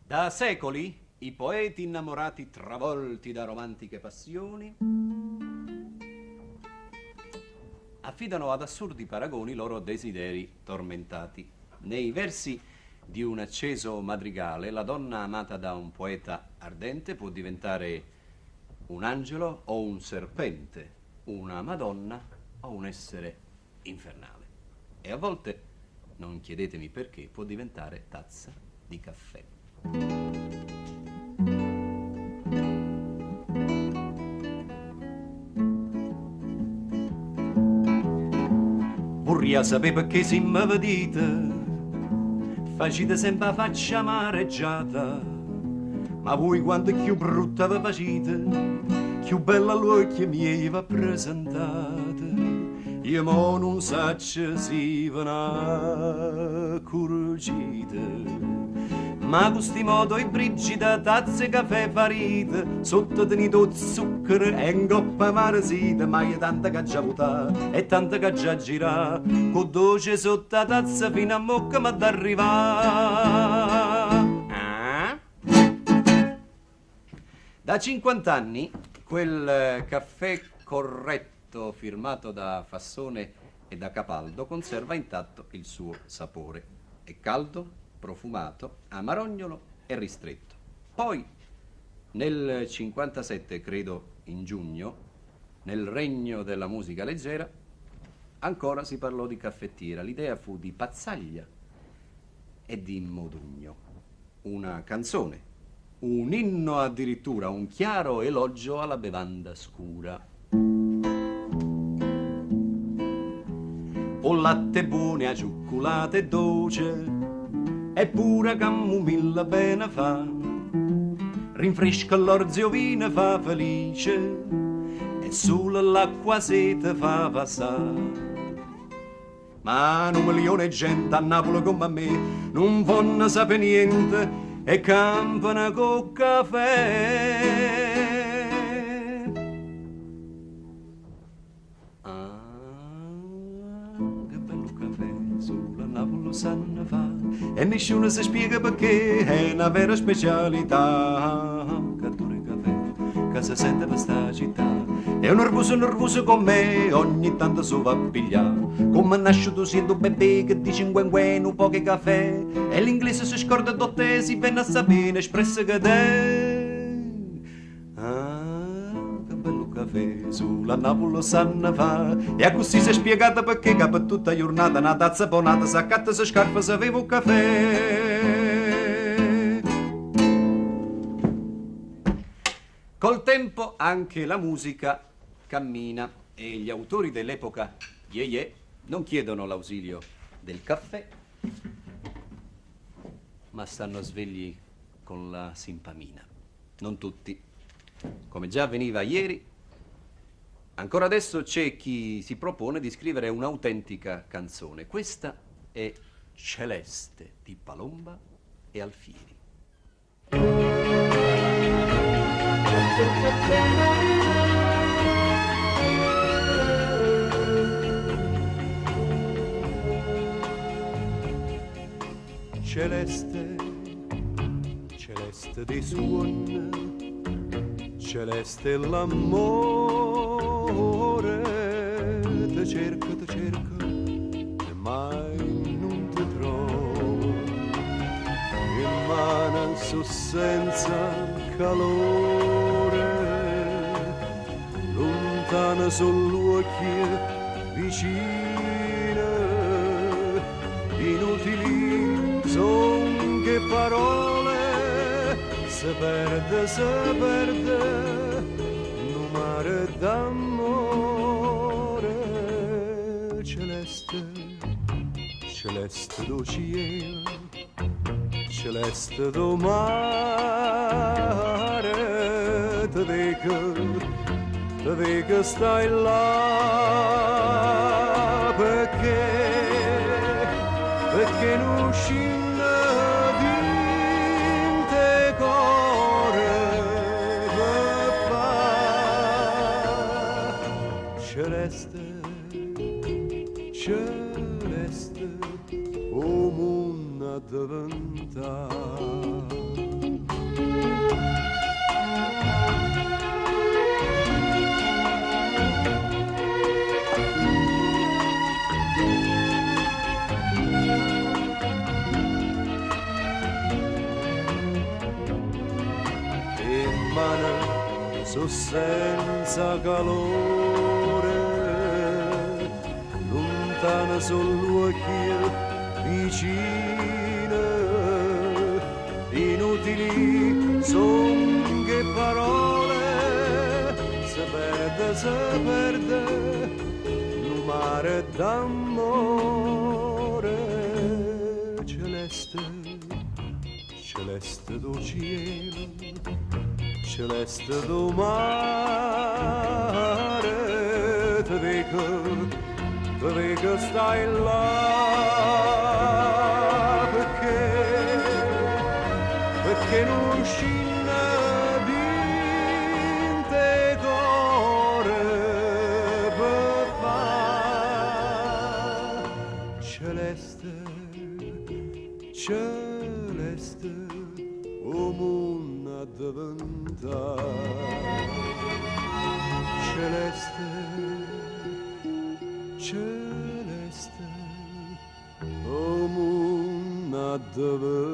Da secoli i poeti innamorati, travolti da romantiche passioni, affidano ad assurdi paragoni i loro desideri tormentati. Nei versi di un acceso madrigale, la donna amata da un poeta ardente può diventare un angelo o un serpente, una madonna o un essere infernale. E a volte, non chiedetemi perché, può diventare tazza di caffè. Vorrei sapere perché si mi vedete, facite sempre faccia amareggiata, ma voi quanto più brutta vi facete, più bella all'occhio miei vi presentate. Io mo non saccio si ve ne curgite, ma questi modo i brigida tazze caffè farite, sotto tenuto zucchero e in coppa maresite, ma io tanta che già votà e tanta che già girà, con dolce sotto la tazza fino a mocca ma d'arrivà. Da 50 anni quel caffè corretto firmato da Fassone e da Capaldo conserva intatto il suo sapore. È caldo, profumato, amarognolo e ristretto. Poi, nel 57, credo in giugno, nel regno della musica leggera, ancora si parlò di caffettiera. L'idea fu di Pazzaglia e di Modugno. Una canzone, un inno addirittura, un chiaro elogio alla bevanda scura. O latte buone, a cioccolata e dolce, e pure camomilla bene fa, rinfresca l'orzio vino fa felice, e solo l'acqua sete fa passare. Ma un milione di gente a Napoli come a me non vanno sapere niente e campano col caffè. Lo sanno fa e nessuno si spiega perché è una vera specialità. Cattore caffè che si sente per sta città, è un nervoso con me, ogni tanto si va a pigliare, come nasciuto siendo bebè che dice in guen un po' che caffè, e l'inglese si scorda dotte si venne a sapere espresso che te. Caffè sulla Napoli lo sanno fa, e a così si è spiegata perché per tutta giornata una tazza bonata s'accatta se scarpa se aveva un caffè. Col tempo anche la musica cammina e gli autori dell'epoca non chiedono l'ausilio del caffè, ma stanno svegli con la simpamina. Non tutti. Come già avveniva ieri, ancora adesso c'è chi si propone di scrivere un'autentica canzone. Questa è Celeste di Palomba e Alfieri. Celeste, celeste dei suoni, celeste l'amore, te cerco e mai non ti trovo, rimane su senza calore, lontana sull'occhio vicina, inutili son che parole, se perde, un mare d'amore. Celeste, celeste do cielo, celeste do mare, te dico stai là, perché non scende vinte core per fa. Celeste, celeste, come una diventata. so senza calore, lontana sul luogo vicino, inutili son che parole, se perde un mare d'amore. Celeste, celeste do cielo, celeste do mare, te dico stai là, perché non scina vinte core per far. Celeste, celeste, o mondo diventare. Celeste, celeste, o mondo diventare.